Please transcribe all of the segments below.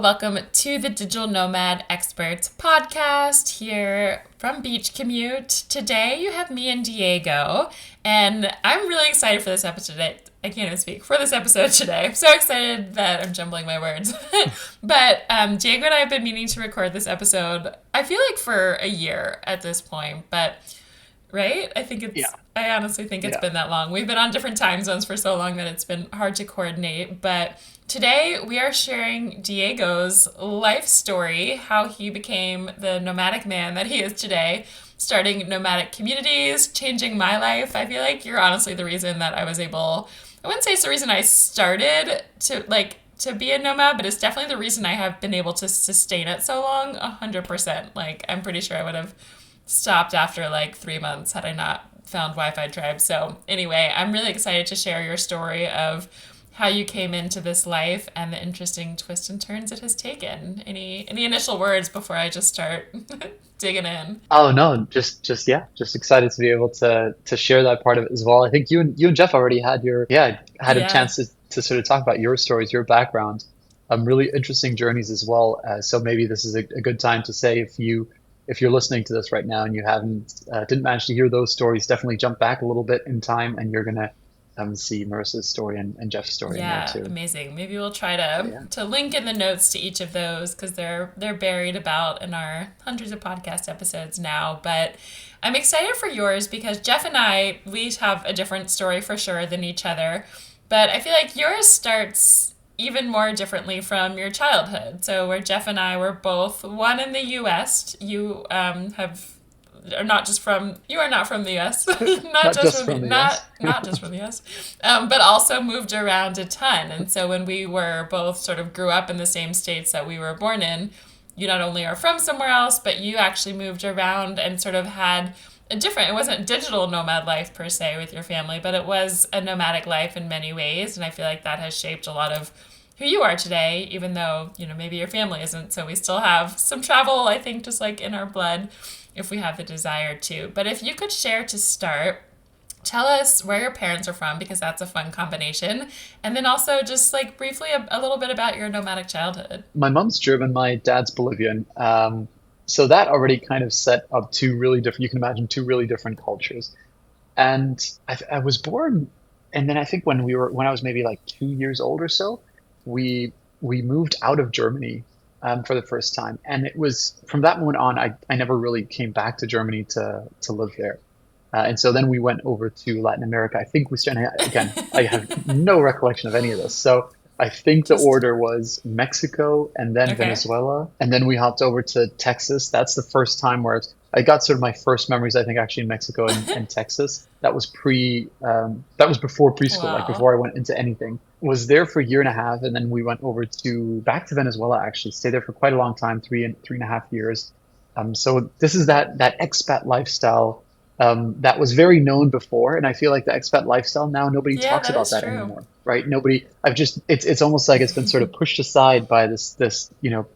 welcome to the Digital Nomad Experts podcast here from Beach Commute. Today you have me and Diego, and I'm really excited for this episode today. I can't even speak for this episode today. I'm so excited that I'm jumbling my words. But Diego and I have been meaning to record this episode, I feel like for a year at this point, but right? I honestly think it's been that long. We've been on different time zones for so long that it's been hard to coordinate. But today we are sharing Diego's life story, how he became the nomadic man that he is today, starting nomadic communities, changing my life. I feel like you're honestly the reason that I wouldn't say it's the reason I started to be a nomad, but it's definitely the reason I have been able to sustain it so long, 100%. Like, I'm pretty sure I would have stopped after like 3 months had I not found Wi-Fi Tribe. So anyway, I'm really excited to share your story of how you came into this life and the interesting twists and turns it has taken. Any initial words before I just start digging in? Oh no, just excited to be able to share that part of it as well. I think you and Jeff already had a Yeah. chance to sort of talk about your stories, your background, really interesting journeys as well. So maybe this is a good time to say if you're listening to this right now and you haven't didn't manage to hear those stories, definitely jump back a little bit in time and you're gonna see Marissa's story and Jeff's story in there Yeah, too. amazing. Maybe we'll try But to yeah. to link in the notes to each of those because they're buried about in our hundreds of podcast episodes now. But I'm excited for yours because Jeff and I, we have a different story for sure than each other. But I feel like yours starts even more differently from your childhood. So where Jeff and I were both one in the U.S. You have are not just from you are not from the U.S. not Not just just from the from the not US. not just from the U.S. But also moved around a ton. And so when we were both sort of grew up in the same states that we were born in, you not only are from somewhere else, but you actually moved around and sort of had a different. It wasn't digital nomad life per se with your family, but it was a nomadic life in many ways. And I feel like that has shaped a lot of who you are today, even though, maybe your family isn't. So we still have some travel, I think, just like in our blood if we have the desire to. But if you could share to start, tell us where your parents are from because that's a fun combination. And then also just like briefly a little bit about your nomadic childhood. My mom's German, my dad's Bolivian. So that already kind of set up two really different, you can imagine two really different cultures. And I was born, and then I think when I was maybe like 2 years old or so, we moved out of Germany for the first time. And it was from that moment on, I never really came back to Germany to live there. And so then we went over to Latin America. I think we started, again, I have no recollection of any of this. So I think the Just, order was Mexico and then okay. Venezuela. And then we hopped over to Texas. That's the first time where I got sort of my first memories, I think, actually in Mexico and Texas. That was before preschool, like Wow. before I went into anything. Was there for a year and a half. And then we went over back to Venezuela, actually, stayed there for quite a long time, three and a half years. So this is that expat lifestyle that was very known before, and I feel like the expat lifestyle now nobody Yeah, talks that about is that true. anymore, right? Nobody. It's almost like it's been sort of pushed aside by this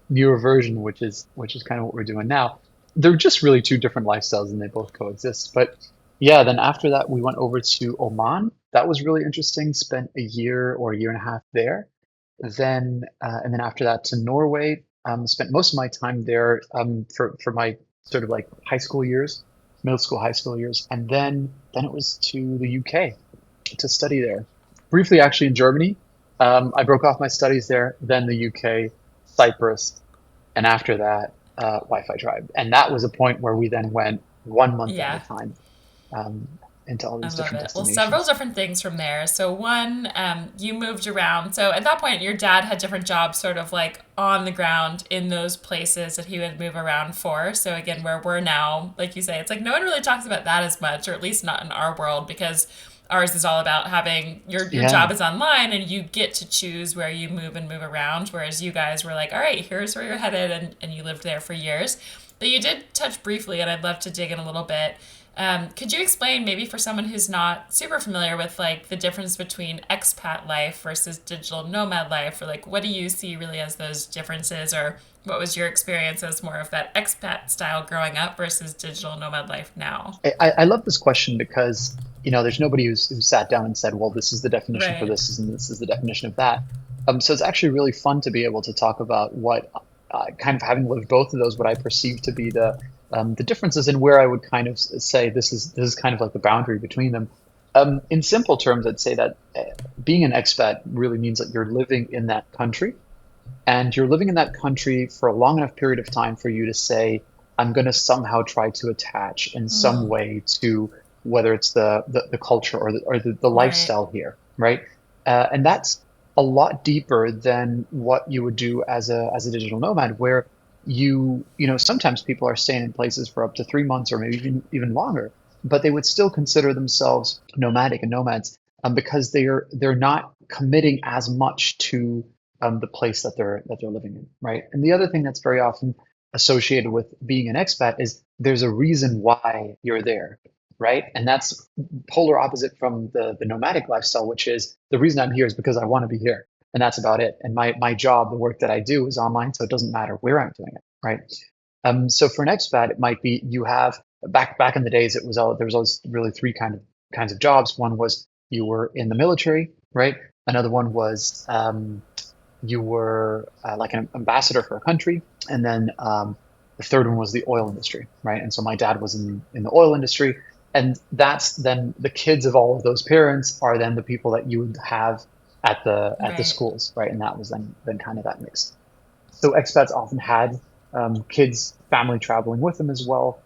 newer version, which is kind of what we're doing now. They're just really two different lifestyles, and they both coexist. But yeah, then after that we went over to Oman. That was really interesting. Spent a year or a year and a half there. And then after that to Norway. Spent most of my time there for my sort of like high school years, middle school, high school years, and then it was to the UK to study there. Briefly, actually, in Germany. I broke off my studies there, then the UK, Cyprus, and after that, Wi-Fi Tribe. And that was a point where we then went 1 month at a Yeah. time um, into all I these love different it. Well, several destinations. different things from there. So one, you moved around. So at that point, your dad had different jobs, sort of like on the ground in those places that he would move around for. So again, where we're now, like you say, it's like no one really talks about that as much, or at least not in our world, because ours is all about having your Yeah, job is online and you get to choose where you move and move around. Whereas you guys were like, all right, here's where you're headed, and you lived there for years. But you did touch briefly, and I'd love to dig in a little bit. Could you explain maybe for someone who's not super familiar with like the difference between expat life versus digital nomad life, or like what do you see really as those differences, or what was your experience as more of that expat style growing up versus digital nomad life now? I love this question because there's nobody who's sat down and said, well, this is the definition for Right. this and this is the definition of that. So it's actually really fun to be able to talk about what kind of having lived both of those, what I perceive to be the differences and where I would kind of say this is kind of like the boundary between them. In simple terms, I'd say that being an expat really means that you're living in that country, and you're living in that country for a long enough period of time for you to say, I'm going to somehow try to attach in some Mm, way to whether it's the culture or the right. lifestyle here, right? And that's a lot deeper than what you would do as a digital nomad, where sometimes people are staying in places for up to 3 months or maybe even longer, but they would still consider themselves nomadic and nomads because they're not committing as much to the place that they're living in, right? And the other thing that's very often associated with being an expat is there's a reason why you're there, right? And that's polar opposite from the nomadic lifestyle, which is the reason I'm here is because I want to be here, and that's about it. And my job, the work that I do, is online, so it doesn't matter where I'm doing it, right? So for an expat, it might be you have back in the days, there was always really three kinds of jobs. One was you were in the military, right? Another one was you were like an ambassador for a country, and then the third one was the oil industry, right? And so my dad was in the oil industry, and that's then the kids of all of those parents are then the people that you would have at the Right. schools, right? And that was then kind of that mix. So expats often had kids, family traveling with them as well.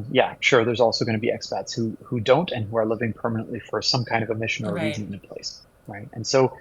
Yeah, sure. There's also going to be expats who don't and who are living permanently for some kind of a mission or Right. reason in a place, right? And so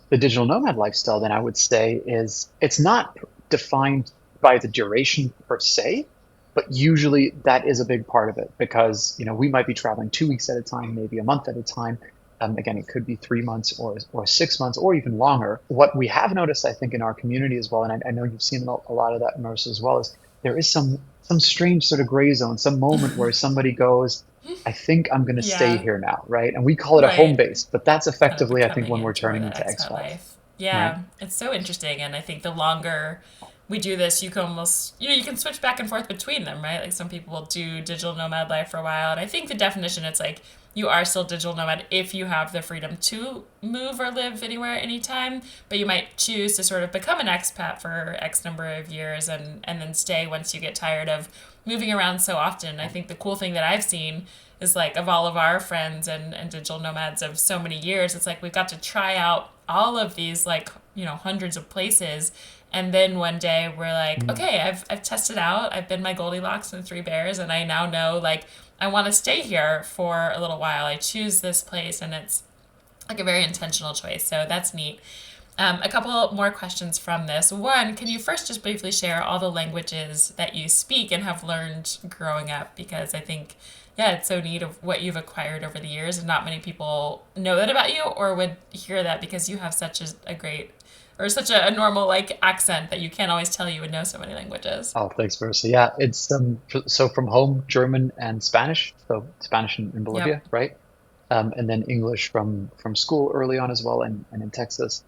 the digital nomad lifestyle, then I would say is it's not defined by the duration per se, but usually that is a big part of it because we might be traveling 2 weeks at a time, maybe a month at a time. Again, it could be 3 months or 6 months or even longer. What we have noticed, I think, in our community as well, and I know you've seen a lot of that, Mercer, as well, is there is some strange sort of gray zone, some moment where somebody goes, I think I'm going to stay Yeah. here now, right? And we call it a home Right. base, but that's Kind of effectively, I think, becoming when we're into more turning that into expat expats, life. right? Yeah, it's so interesting, and I think the longer we do this, you can almost you can switch back and forth between them, right? Like some people will do digital nomad life for a while, and I think the definition it's like you are still digital nomad if you have the freedom to move or live anywhere anytime, but you might choose to sort of become an expat for X number of years and then stay once you get tired of moving around so often. I think the cool thing that I've seen is like of all of our friends and digital nomads of so many years, it's like we've got to try out all of these like, hundreds of places. And then one day we're like, Mm. okay, I've tested out. I've been my Goldilocks and Three Bears, and I now know like I want to stay here for a little while. I choose this place, and it's like a very intentional choice. So that's neat. A couple more questions from this. One, can you first just briefly share all the languages that you speak and have learned growing up? Because I think, yeah, it's so neat of what you've acquired over the years, and not many people know that about you or would hear that because you have such a great or such a normal like accent that you can't always tell you would know so many languages. Oh, thanks, Versa. Yeah, it's so from home, German and Spanish. So Spanish in Yep. Bolivia, right? And then English from school early on as well, and in Texas.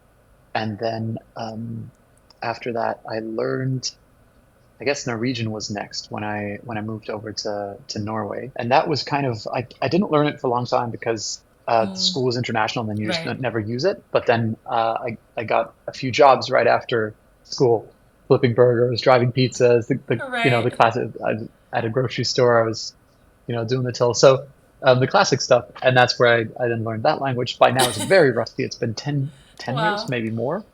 And then after that, I learned. I guess Norwegian was next when I moved over to Norway, and that was kind of I didn't learn it for a long time because the Mm, school was international, and then you just right. never use it. But then I got a few jobs right after school, flipping burgers, driving pizzas, the Right. classic. At a grocery store, I was doing the till. So the classic stuff, and that's where I then learned that language. By now, it's very rusty. It's been ten years, Wow. maybe more,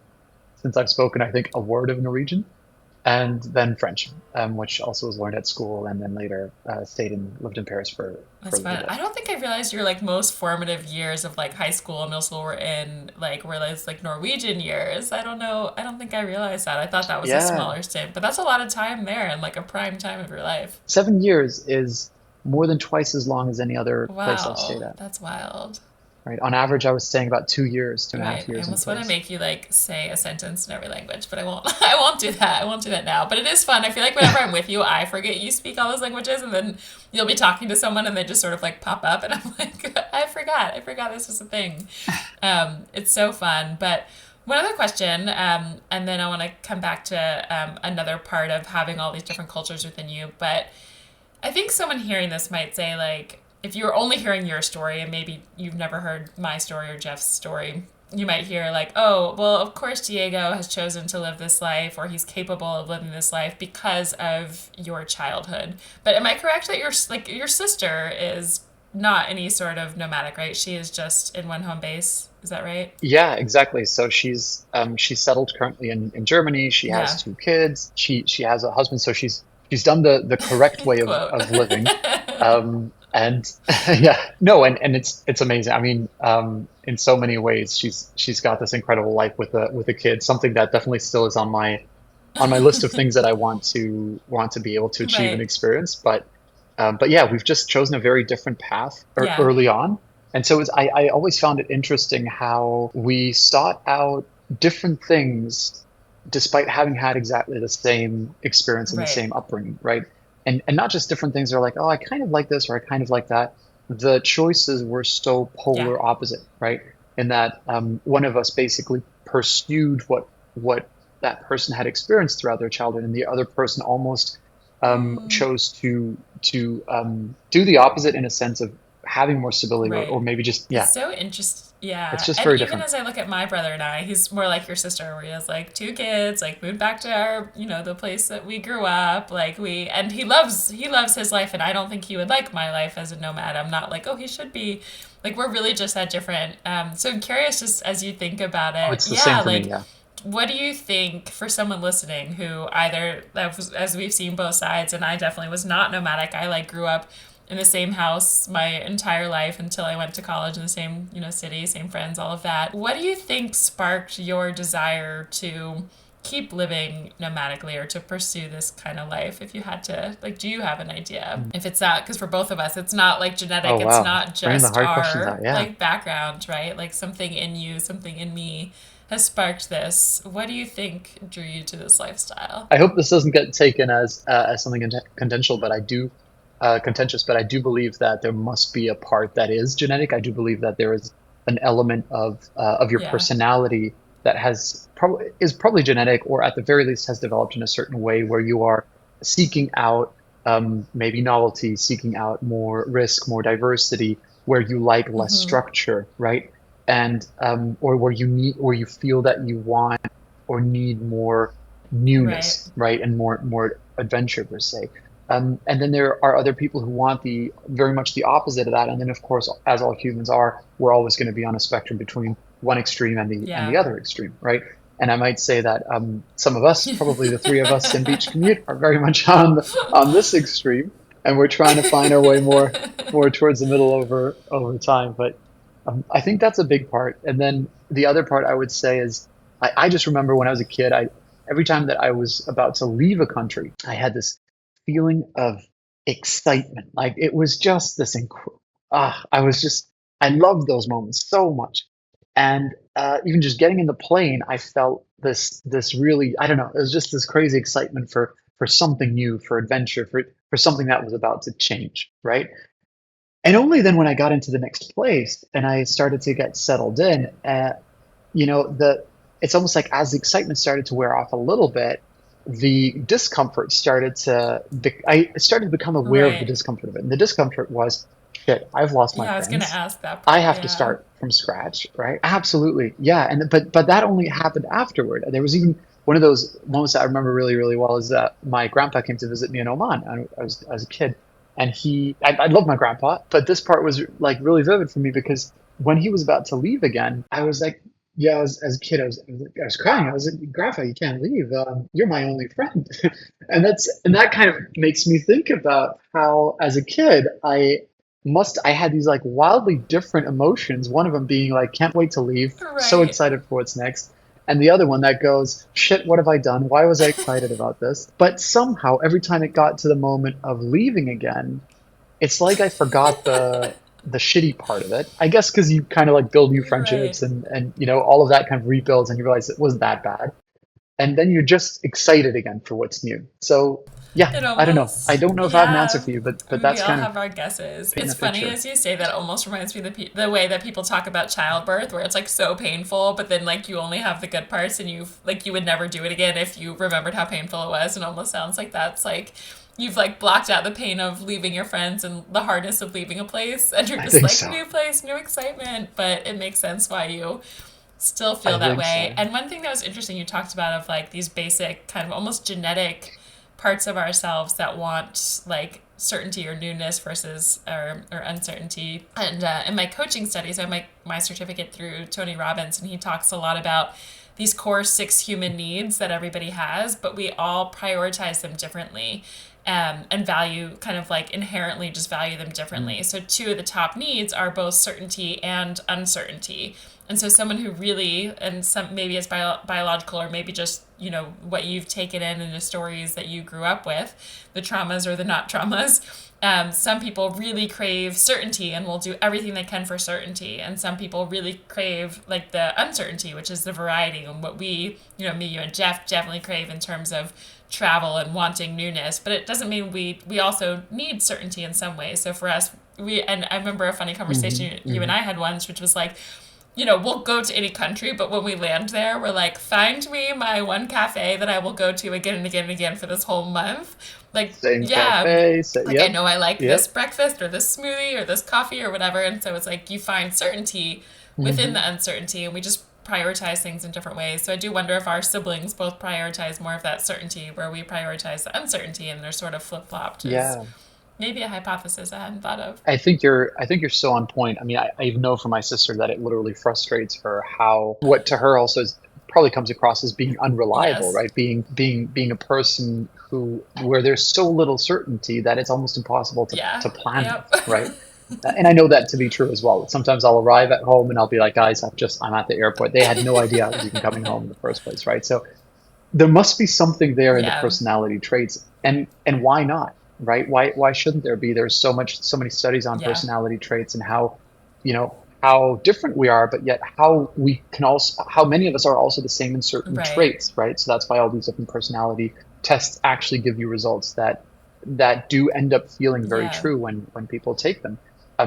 since I've spoken, I think, a word of Norwegian, and then French, which also was learned at school, and then later lived in Paris for That's a little fun. bit. I don't think I realized your like most formative years of like high school and middle school were like Norwegian years. I don't know. I don't think I realized that. I thought that was a Yeah, smaller stint, but that's a lot of time there and like a prime time of your life. 7 years is more than twice as long as any other place I've stayed Wow, at. that's wild. Right, on average, I was staying about 2 years, two and a half Right. I years in a almost want to place. make you like say a sentence in every language, but I won't. I won't do that. I won't do that now. But it is fun. I feel like whenever I'm with you, I forget you speak all those languages, and then you'll be talking to someone, and they just sort of like pop up, and I'm like, I forgot. I forgot this was a thing. It's so fun. But one other question, and then I want to come back to another part of having all these different cultures within you. But I think someone hearing this might say, like, if you're only hearing your story and maybe you've never heard my story or Jeff's story, you might hear like, oh, well, of course Diego has chosen to live this life or he's capable of living this life because of your childhood. But am I correct that your sister is not any sort of nomadic, right? She is just in one home base. Is that right? Yeah, exactly. So she's settled currently in Germany. She has Yeah. two kids. She has a husband. So she's done the correct way Quote. of living. And yeah, no, and it's amazing. I mean, in so many ways, she's got this incredible life with a kid. Something that definitely still is on my list of things that I want to be able to achieve and Right. experience. But yeah, we've just chosen a very different path Yeah. early on. And so I always found it interesting how we sought out different things despite having had exactly the same experience and the Right. same upbringing, right? And not just different things are like, oh, I kind of like this or I kind of like that. The choices were so Yeah. polar opposite, right? In that one of us basically pursued what that person had experienced throughout their childhood, and the other person almost chose to do the opposite in a sense of having more stability or Right. maybe just It's yeah, so interesting. it's Yeah. just And very even different. as I look at my brother and I, he's more like your sister, where he has like two kids, like moved back to our, the place that we grew up. And he loves his life. And I don't think he would like my life as a nomad. I'm not like, oh, he should be. Like, we're really just that different. So I'm curious, just as you think about Oh, it, it's the same yeah, for me. like, Yeah. what do you think for someone listening who either, as we've seen both sides, and I definitely was not nomadic. I like grew up in the same house my entire life until I went to college in the same, city, same friends, all of that. What do you think sparked your desire to keep living nomadically or to pursue this kind of life? If you had to, like, do you have an idea? Mm. If it's that, because for both of us, it's not like Oh genetic, it's wow, not bringing the just hard questions our out. Yeah. like background, right? Like something in you, something in me has sparked this. What do you think drew you to this lifestyle? I hope this doesn't get taken as something contentious, but I do believe that there must be a part that is genetic. I do believe that there is an element of your Yeah. personality that has probably is probably genetic, or at the very least has developed in a certain way where you are seeking out maybe novelty, seeking out more risk, more diversity, where you like less structure, right? And or where you feel that you want or need more Right. newness, right, and more adventure per se. And then there are other people who want the very much the opposite of that. And then, of course, as all humans are, we're always going to be on a spectrum between one extreme and the Yeah. other extreme, right? And I might say that some of us, probably the three of us in Beach Commute, are very much on this extreme, and we're trying to find our way more towards the middle over time. But I think that's a big part. And then the other part I would say is I just remember when I was a kid, I every time that I was about to leave a country, I had this feeling of excitement. Like it was just this I was just I loved those moments so much. And even just getting in the plane, I felt this really I don't know, it was just this crazy excitement for something new, for adventure, for something that was about to change, right? And only then when I got into the next place and I started to get settled in, the it's almost like as the excitement started to wear off a little bit, the discomfort I started to become aware of the Right. discomfort of it. And the discomfort was, shit, I've lost my Yeah, I was gonna friends. ask that I part. have to Yeah. start from scratch, right? Absolutely. Yeah. And but that only happened afterward. There was even one of those moments that I remember really, really well is that my grandpa came to visit me in Oman. I was a kid. And I love my grandpa, but this part was like really vivid for me because when he was about to leave again, I was like, yeah, as a kid, I was crying. I was like, Grandpa, you can't leave. You're my only friend, and that kind of makes me think about how, as a kid, I had these like wildly different emotions. One of them being like, can't wait to leave, so Right. excited for what's next, and the other one that goes, shit, what have I done? Why was I excited about this? But somehow, every time it got to the moment of leaving again, it's like I forgot the shitty part of it. I guess because you kind of like build new Right. friendships and all of that kind of rebuilds and you realize it wasn't that bad. And then you're just excited again for what's new. So yeah, It I don't know. I almost, don't know if I have an answer yeah. for you, but We that's all kind of have our guesses. painting It's a funny picture. as you say that. It almost reminds me of the way that people talk about childbirth, where it's like so painful, but then like you only have the good parts, and you would never do it again if you remembered how painful it was. And it almost sounds like that's like you've like blocked out the pain of leaving your friends and the hardness of leaving a place, and you're I just think like so. new place, new excitement. But it makes sense why you still I feel that think way. so. And one thing that was interesting you talked about of like these basic kind of almost genetic parts of ourselves that want like certainty or newness versus or uncertainty. And in my coaching studies, I have my certificate through Tony Robbins, and he talks a lot about these core six human needs that everybody has, but we all prioritize them differently. And value kind of like inherently just value them Mm. differently. So, two of the top needs are both certainty and uncertainty. And so, someone who really, and some maybe it's biological or maybe just, you know, what you've taken in and the stories that you grew up with, the traumas or the not traumas. Some people really crave certainty and will do everything they can for certainty. And some people really crave like the uncertainty, which is the variety and what we, you know, me, you, and Jeff definitely crave in terms of travel and wanting newness. But it doesn't mean we also need certainty in some ways. So for us, and I remember a funny Hmm. conversation you and Hmm. I had once, which was like, you know, we'll go to any country, but when we land there, we're like, find me my one cafe that I will go to again and again and again for this whole month. Like, Same yeah, cafe. So, like I yep. know I like this Yep. breakfast or this smoothie or this coffee or whatever. And so it's like you find certainty within Hmm. the uncertainty, and we just prioritize things in different ways. So I do wonder if our siblings both prioritize more of that certainty where we prioritize the uncertainty and they're sort of flip flopped is Yeah. maybe a hypothesis I hadn't thought of. I think you're so on point. I mean, I even know from my sister that it literally frustrates her how what to her also is, probably comes across as being unreliable, Yes. right? Being a person who where there's so little certainty that it's almost impossible Yeah. to plan Yep. with, right? And I know that to be true as well. Sometimes I'll arrive at home and I'll be like, guys, I'm at the airport. They had no idea I was even coming home in the first place, right? So there must be something there in the Yeah. personality traits, and why not, right? Why shouldn't there be? There's so many studies on Yeah. personality traits and how, how different we are, but yet how we can also, how many of us are also the same in certain Right. traits, right? So that's why all these different personality tests actually give you results that do end up feeling very Yeah. true when people take them.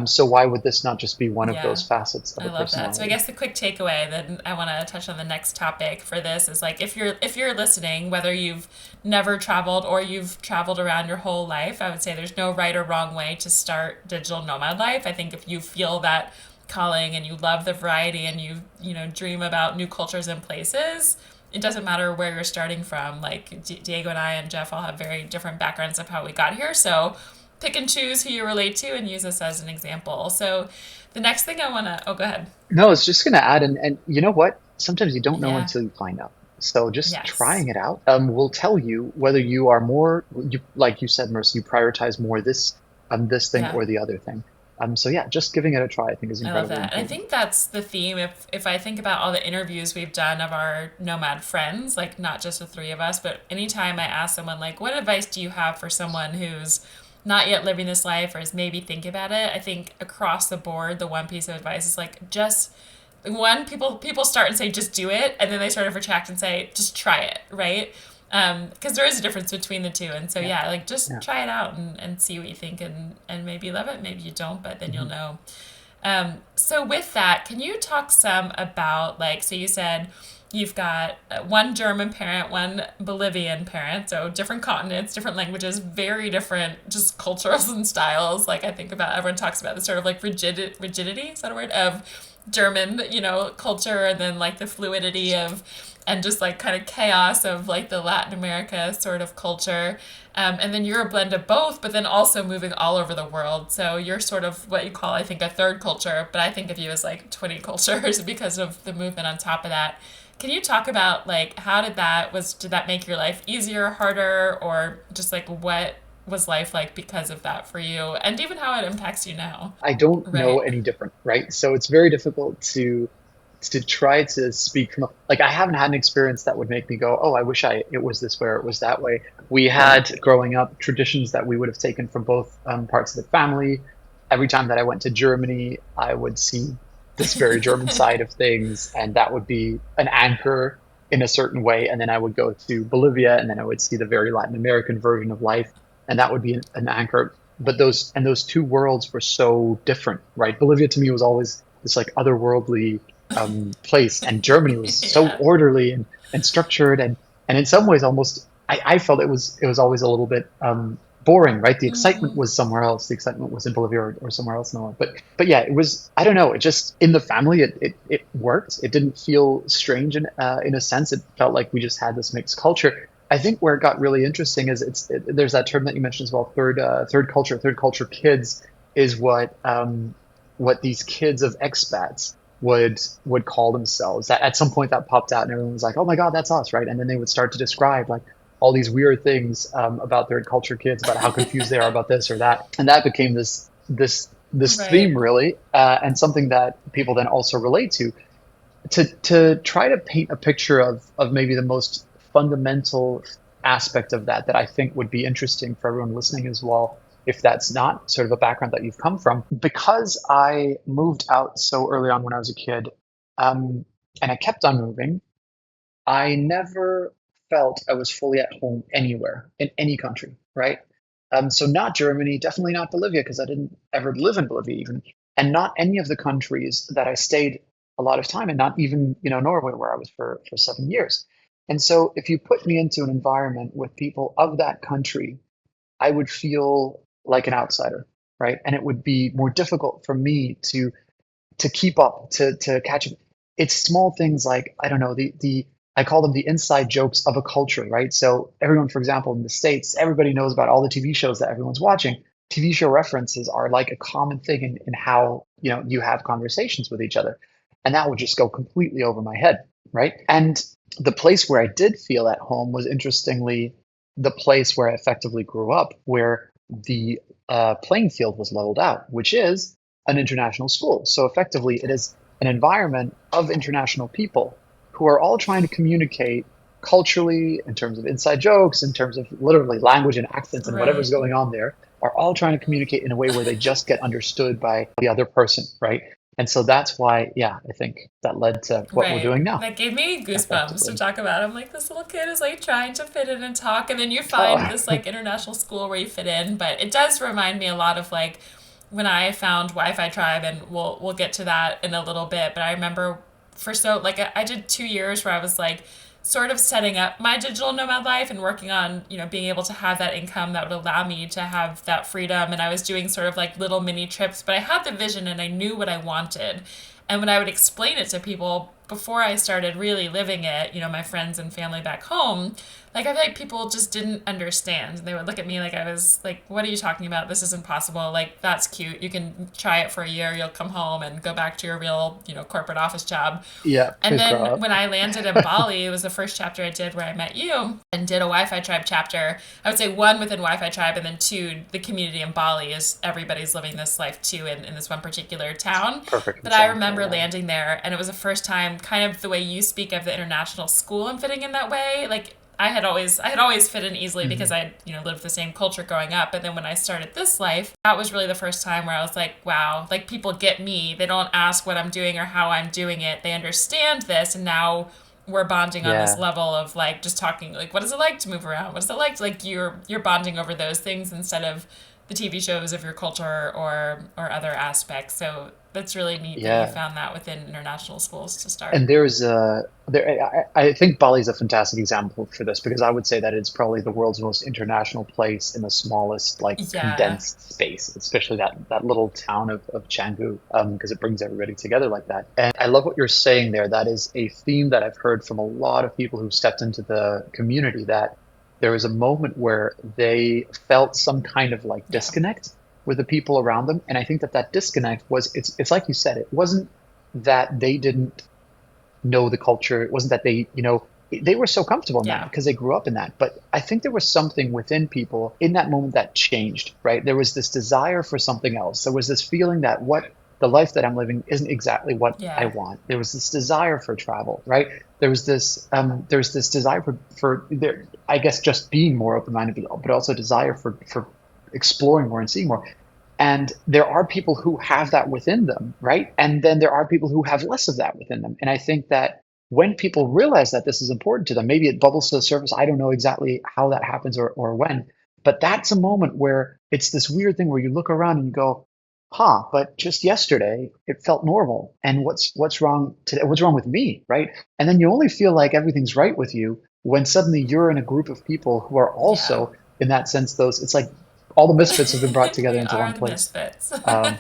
So why would this not just be one of Yeah. those facets of I a love that. So I personality? guess the quick takeaway that I want to touch on the next topic for this is like if you're listening, whether you've never traveled or you've traveled around your whole life, I would say there's no right or wrong way to start digital nomad life. I think if you feel that calling and you love the variety and you know dream about new cultures and places, it doesn't matter where you're starting from. Like Diego and I and Jeff all have very different backgrounds of how we got here. So pick and choose who you relate to and use this as an example. So the next thing I want to, oh, go ahead. No, I was just going to add, and you know what? Sometimes you don't know Yeah. until you find out. So just Yes. trying it out will tell you whether you are more, like you said, Mercy, you prioritize more this thing Yeah. or the other thing. So yeah, just giving it a try, I think, is I love incredibly that. And I important. think that's the theme. If I think about all the interviews we've done of our nomad friends, like not just the three of us, but anytime I ask someone like, what advice do you have for someone who's not yet living this life or is maybe thinking about it, I think across the board, the one piece of advice is like just one, people start and say just do it, and then they sort of retract and say just try it, right? Because there is a difference between the two, and so Yeah, yeah, like just yeah. try it out and see what you think, and maybe you love it, maybe you don't, but then you'll Hmm. know. So with that, can you talk some about like so you said you've got one German parent, one Bolivian parent, so different continents, different languages, very different just cultures and styles. Like I think about everyone talks about the sort of like rigidity, is that a word, of German, you know, culture, and then like the fluidity of and just like kind of chaos of like the Latin America sort of culture. And then you're a blend of both, but then also moving all over the world. So you're sort of what you call, I think, a third culture, but I think of you as like 20 cultures because of the movement on top of that. Can you talk about like how did that make your life easier, harder, or just like what was life like because of that for you, and even how it impacts you now? I don't know Right. any different, right? So it's very difficult to try to speak from like I haven't had an experience that would make me go, oh, I wish I it was this way or it was that way. We had growing up traditions that we would have taken from both parts of the family. Every time that I went to Germany, I would see this very German side of things, and that would be an anchor in a certain way. And then I would go to Bolivia, and then I would see the very Latin American version of life, and that would be an anchor. But those two worlds were so different, right? Bolivia to me was always this like otherworldly place, and Germany was so Yeah. orderly and structured, and in some ways almost I felt it was always a little bit. boring, right? The excitement Mm, was somewhere else. The excitement was in Bolivia or somewhere else in the world. But yeah, it was, I don't know, it just in the family it worked. It didn't feel strange in a sense. It felt like we just had this mixed culture. I think where it got really interesting is there's that term that you mentioned as well, third culture kids is what these kids of expats would call themselves. That at some point that popped out and everyone was like, "Oh my God, that's us," right? And then they would start to describe like all these weird things about third culture kids, about how confused they are about this or that, and that became this right. theme really, and something that people then also relate to try to paint a picture of maybe the most fundamental aspect of that I think would be interesting for everyone listening as well, if that's not sort of a background that you've come from. Because I moved out so early on when I was a kid, and I kept on moving, I never felt I was fully at home anywhere in any country, right? So not Germany, definitely not Bolivia, because I didn't ever live in Bolivia even, and not any of the countries that I stayed a lot of time in, not even, Norway, where I was for 7 years. And so if you put me into an environment with people of that country, I would feel like an outsider, right? And it would be more difficult for me to keep up, to catch up. It's small things like, I don't know, the I call them the inside jokes of a culture, right? So everyone, for example, in the States, everybody knows about all the TV shows that everyone's watching. TV show references are like a common thing in how you have conversations with each other. And that would just go completely over my head, right? And the place where I did feel at home was interestingly the place where I effectively grew up, where the playing field was leveled out, which is an international school. So effectively, it is an environment of international people who are all trying to communicate culturally, in terms of inside jokes, in terms of literally language and accents and whatever's Right. going on there, are all trying to communicate in a way where they just get understood by the other person, right? And so that's why, yeah, I think that led to what we're Right. doing now, That gave me goosebumps to effectively. talk about. I'm like, this little kid is like trying to fit in and talk, and then you find Oh, this like international school where you fit in. But it does remind me a lot of like when I found Wi-Fi Tribe, and we'll get to that in a little bit. But I remember for so like I did 2 years where I was like sort of setting up my digital nomad life and working on being able to have that income that would allow me to have that freedom. And I was doing sort of like little mini trips, but I had the vision and I knew what I wanted. And when I would explain it to people before I started really living it, my friends and family back home, like I feel like people just didn't understand. They would look at me like I was like, "What are you talking about? This isn't possible. Like that's cute. You can try it for a year. You'll come home and go back to your real, corporate office job." yeah, And please grow then up. when I landed in Bali, it was the first chapter I did where I met you and did a Wi-Fi Tribe chapter. I would say one within Wi-Fi Tribe, and then two, the community in Bali is everybody's living this life too in this one particular town. Perfect But I example, remember yeah. landing there, and it was the first time, kind of the way you speak of the international school and fitting in that way. Like I had always fit in easily because Hmm. I lived the same culture growing up. But then when I started this life, that was really the first time where I was like, wow, like people get me. They don't ask what I'm doing or how I'm doing it. They understand this, and now we're bonding on this Yeah. level of like just talking like what is it like to move around? What is it like to, like you're bonding over those things instead of the TV shows of your culture or other aspects. So that's really neat that you Yeah. found that within international schools to start. And I think Bali is a fantastic example for this because I would say that it's probably the world's most international place in the smallest, like Yeah. condensed space, especially that little town of Canggu, because it brings everybody together like that. And I love what you're saying there. That is a theme that I've heard from a lot of people who stepped into the community, that there was a moment where they felt some kind of like Yeah. disconnect with the people around them. And I think that disconnect was, it's like you said, it wasn't that they didn't know the culture. It wasn't that they were so comfortable in that Yeah. because they grew up in that. But I think there was something within people in that moment that changed, right? There was this desire for something else. There was this feeling that what the life that I'm living isn't exactly what I Yeah. want. There was this desire for travel, right? There's this desire for there, I guess, just being more open-minded, but also desire for exploring more and seeing more. And there are people who have that within them, right? And then there are people who have less of that within them. And I think that when people realize that this is important to them, maybe it bubbles to the surface. I don't know exactly how that happens or when, but that's a moment where it's this weird thing where you look around and you go, huh, but just yesterday it felt normal. And what's wrong today? What's wrong with me? Right. And then you only feel like everything's right with you when suddenly you're in a group of people who are Yeah. also in that sense, those it's like all the misfits have been brought together We into one are the place. misfits. Um,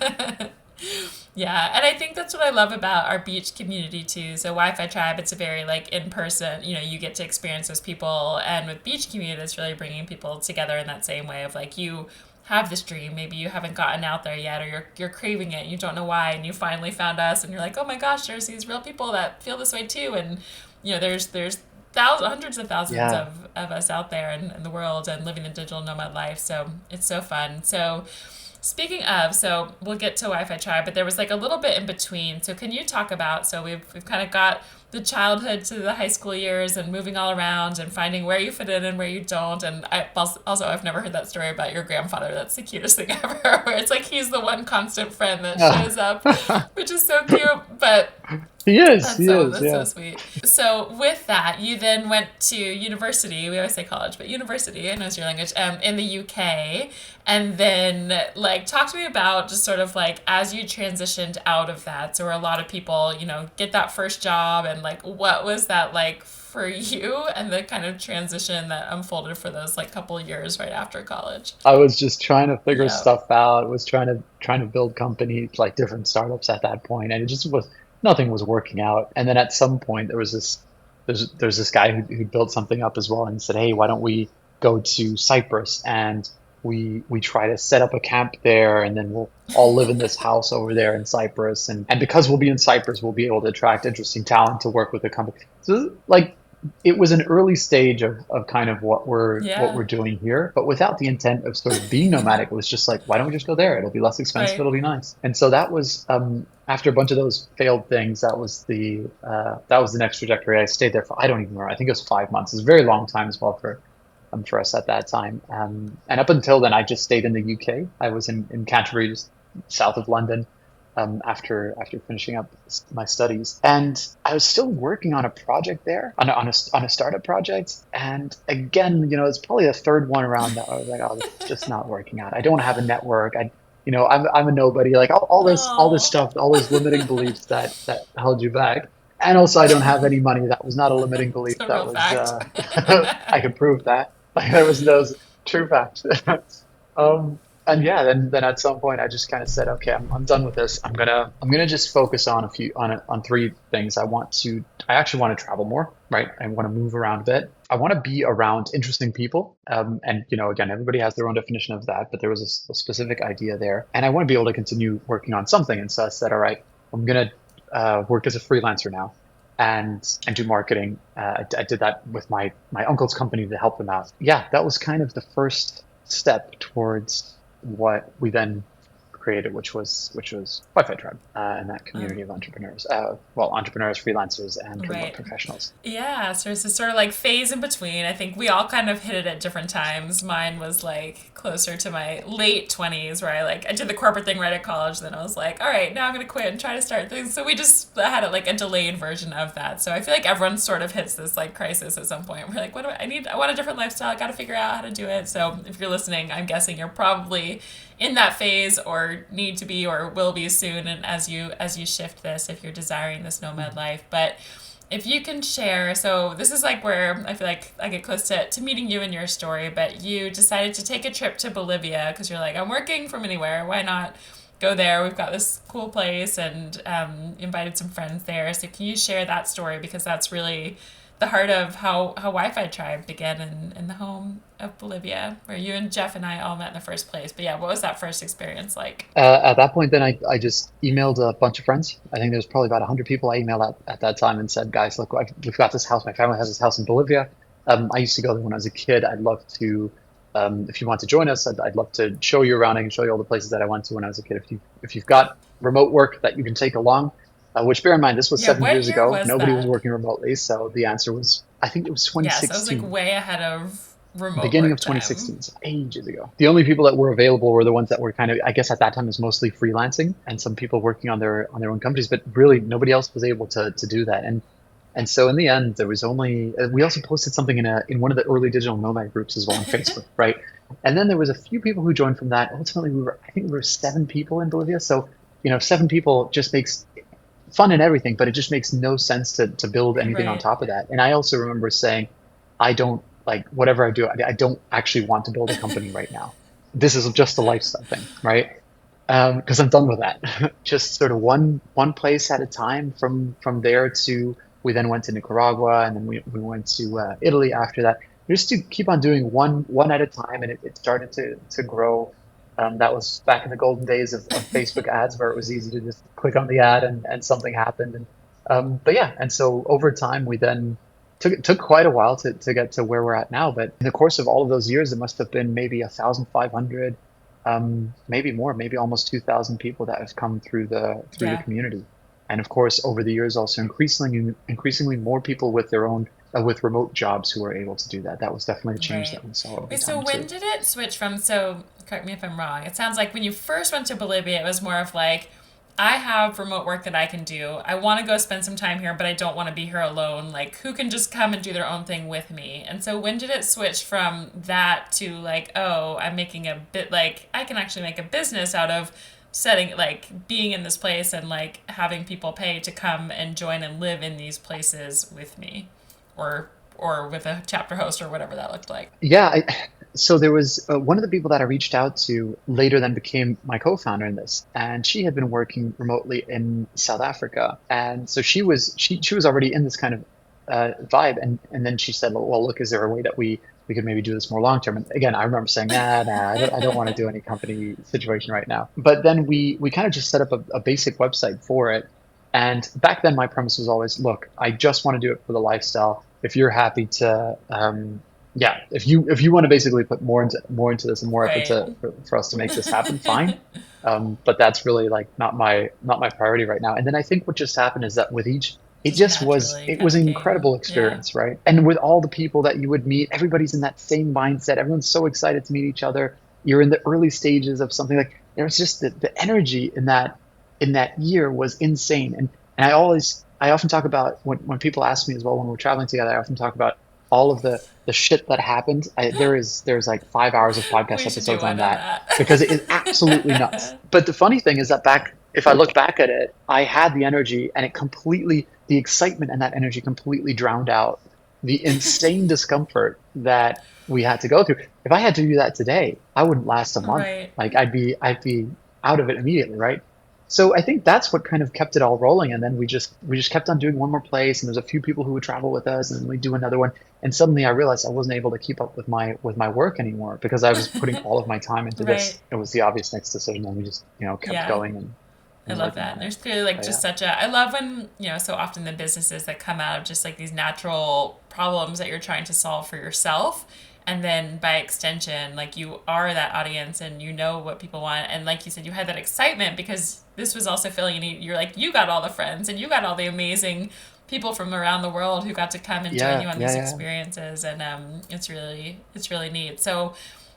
Yeah, and I think that's what I love about our beach community too. So Wi-Fi Tribe, it's a very like in person. You get to experience those people, and with Beach Community, it's really bringing people together in that same way of like you have this dream, maybe you haven't gotten out there yet, or you're craving it, and you don't know why, and you finally found us, and you're like, oh my gosh, there's these real people that feel this way too, and there's thousands, hundreds of thousands yeah. of us out there in the world and living the digital nomad life. So it's so fun. So speaking of, so we'll get to Wi-Fi Tribe, but there was like a little bit in between. So can you talk about, so we've kind of got the childhood to the high school years and moving all around and finding where you fit in and where you don't. And also I've never heard that story about your grandfather. That's the cutest thing ever, where it's like he's the one constant friend that shows up, which is so cute. But He is, that's so yeah. sweet. So with that, you then went to university. We always say college, but university, I know it's your language, in the UK. And then like talk to me about just sort of like as you transitioned out of that. So where a lot of people, get that first job and like what was that like for you and the kind of transition that unfolded for those like couple of years right after college. I was just trying to figure Yeah. stuff out. Was trying to build companies, like different startups at that point, and it just was nothing was working out. And then at some point, there's this guy who built something up as well, and said, "Hey, why don't we go to Cyprus and we try to set up a camp there, and then we'll all live in this house over there in Cyprus, and because we'll be in Cyprus, we'll be able to attract interesting talent to work with the company." So like it was an early stage of kind of what we're Yeah. doing here, but without the intent of sort of being nomadic. It was just like, why don't we just go there? It'll be less expensive. Right. It'll be nice. And so that was after a bunch of those failed things. That was the next trajectory. I stayed there for I don't even remember. I think it was 5 months. It's a very long time as well for us at that time. And up until then, I just stayed in the UK. I was in Canterbury, just south of London, after finishing up my studies, and I was still working on a project there, on a startup project. And again, it's probably the third one around that I was like, oh, this is just not working out. I don't have a network. I'm a nobody. Like all this Oh, stuff, all those limiting beliefs that held you back. And also, I don't have any money. That was not a limiting belief. it's a That real was fact. I could prove that. Like there was those true facts. And yeah, then at some point I just kind of said, okay, I'm done with this. I'm gonna just focus on on three things. I actually want to travel more, right? I want to move around a bit. I want to be around interesting people. And again, everybody has their own definition of that, but there was a specific idea there, and I want to be able to continue working on something. And so I said, all right, I'm gonna work as a freelancer now and do marketing. I did that with my uncle's company to help them out. Yeah, that was kind of the first step towards what we then created, which was Wi-Fi Tribe, and that community of entrepreneurs. Well, entrepreneurs, freelancers, and remote Right. professionals. Yeah, so it's this sort of like phase in between. I think we all kind of hit it at different times. Mine was like closer to my late 20s where I did the corporate thing right at college. Then I was like, all right, now I'm going to quit and try to start things. So we just had like a delayed version of that. So I feel like everyone sort of hits this like crisis at some point. We're like, what do I need? I want a different lifestyle. I got to figure out how to do it. So if you're listening, I'm guessing you're probably in that phase or need to be or will be soon, and as you shift this, if you're desiring this nomad life. But if you can share, so this is like where I feel like I get close to meeting you and your story, but you decided to take a trip to Bolivia because you're like, I'm working from anywhere, why not go there? We've got this cool place, and invited some friends there. So can you share that story, because that's really the heart of how Wi-Fi Tribe began in the home of Bolivia, where you and Jeff and I all met in the first place. But yeah, what was that first experience like? At that point, then I just emailed a bunch of friends. I think there's probably about 100 people I emailed at that time and said, guys, look, we've got this house. My family has this house in Bolivia. I used to go there when I was a kid. I'd love to, if you want to join us, I'd love to show you around. I can show you all the places that I went to when I was a kid. If you've got remote work that you can take along, which bear in mind, this was Yeah, seven what years year ago. was Nobody was that? working remotely. So the answer was, I think it was Yeah, so I was like 2016. way ahead of remote Beginning of work time. 2016, so ages ago. The only people that were available were the ones that were kind of, I guess at that time, it was mostly freelancing and some people working on their own companies, but really nobody else was able to do that. And so in the end, there was only we also posted something in one of the early digital nomad groups as well on Facebook, right? And then there was a few people who joined from that. Ultimately, I think we were 7 people in Bolivia. So 7 people just makes fun and everything, but it just makes no sense to build anything on Right. top of that. And I also remember saying, I don't like whatever I do. I don't actually want to build a company right now. this is just a lifestyle thing, right? Because I'm done with that. Just sort of one place at a time. From there to we then went to Nicaragua, and then we went to Italy after that. Just to keep on doing one at a time, and it started to grow. That was back in the golden days of Facebook ads, where it was easy to just click on the ad and something happened. And but yeah, and so over time we then took quite a while to get to where we're at now. But in the course of all of those years, it must have been maybe 1,500, maybe more, maybe almost 2,000 people that have come through the Yeah. community. And of course, over the years, also increasingly more people with their own with remote jobs who are able to do that. That was definitely a change Right. that we saw over Wait, so time when too. did it switch from, so correct me if I'm wrong, it sounds like when you first went to Bolivia, it was more of like, I have remote work that I can do. I want to go spend some time here, but I don't want to be here alone. Like, who can just come and do their own thing with me? And so, when did it switch from that to like, oh, I'm making a bit, like, I can actually make a business out of setting, like, being in this place and like having people pay to come and join and live in these places with me? Or with a chapter host or whatever that looked like. Yeah, so there was one of the people that I reached out to later then became my co-founder in this, and she had been working remotely in South Africa, and so she was already in this kind of vibe, and then she said, well, look, is there a way that we could maybe do this more long term? And again, I remember saying, nah, I don't want to do any company situation right now. But then we kind of just set up a basic website for it, and back then my premise was always, look, I just want to do it for the lifestyle. If you're happy to yeah, if you want to basically put more into this and more effort Right. for us to make this happen, fine. But that's really like not my priority right now. And then I think what just happened is that with each, Just naturally it kind was of an came. incredible Yeah. experience, right? And with all the people that you would meet, everybody's in that same mindset. Everyone's so excited to meet each other. You're in the early stages of something. Like there was just the energy in that year was insane. And I often talk about when people ask me as well when we're traveling together, I often talk about all of the shit that happened. There's like 5 hours of podcast We should do episodes one on on that that. because it is absolutely nuts. But the funny thing is that if I look back at it, I had the energy, and the excitement and that energy completely drowned out the insane discomfort that we had to go through. If I had to do that today, I wouldn't last a month. Right. Like I'd be out of it immediately, right? So I think that's what kind of kept it all rolling. And then we just kept on doing one more place, and there's a few people who would travel with us, and then we do another one. And suddenly I realized I wasn't able to keep up with my work anymore because I was putting all of my time into Right. this. It was the obvious next decision, and we just kept Yeah. going I and love working that. on And it. there's clearly like But just yeah, such a, I love when, so often the businesses that come out of just like these natural problems that you're trying to solve for yourself. And then by extension, like you are that audience and you know what people want. And like you said, you had that excitement because this was also filling and you're like, you got all the friends and you got all the amazing people from around the world who got to come and join yeah, you on yeah, these yeah. experiences. And it's really neat. So